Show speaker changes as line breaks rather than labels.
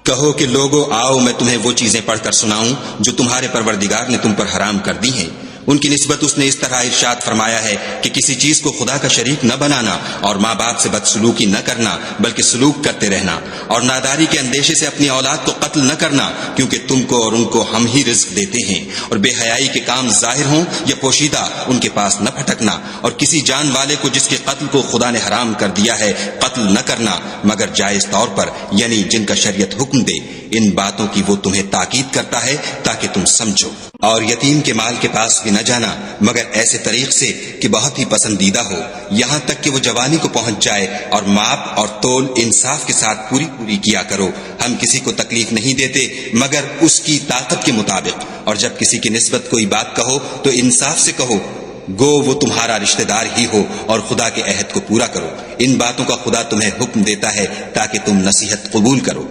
कहो कि लोगों आओ मैं तुम्हें वो चीजें पढ़कर सुनाऊं जो तुम्हारे परवरदिगार ने तुम पर हराम कर दी हैं। उनकी निस्बत उसने इस तरह इरशाद फरमाया है कि किसी चीज को खुदा का शरीक न बनाना और माँ बाप से बदसलूकी न करना बल्कि सलूक करते रहना और नादारी के अंदेशे से अपनी औलाद को कत्ल न करना, क्योंकि तुमको और उनको हम ही रिज्क देते हैं। और बेहयाई के काम जाहिर हों या पोशीदा उनके पास न फटकना और किसी जान वाले को जिसके कत्ल को खुदा ने हराम कर दिया है कत्ल न करना मगर जायज तौर पर, यानी जिनका शरीयत हुक्म दे। इन बातों की वो तुम्हें ताकीद करता है ताकि तुम समझो। और यतीम के माल के पास भी न जाना मगर ऐसे तरीक से कि बहुत ही पसंदीदा हो, यहाँ तक कि वो जवानी को पहुंच जाए। और माप और तोल इंसाफ के साथ पूरी पूरी किया करो। हम किसी को तकलीफ नहीं देते मगर उसकी ताकत के मुताबिक। और जब किसी की निस्बत कोई बात कहो तो इंसाफ से कहो, गो वो तुम्हारा रिश्तेदार ही हो, और खुदा के अहद को पूरा करो। इन बातों का खुदा तुम्हें हुक्म देता है ताकि तुम नसीहत कबूल करो।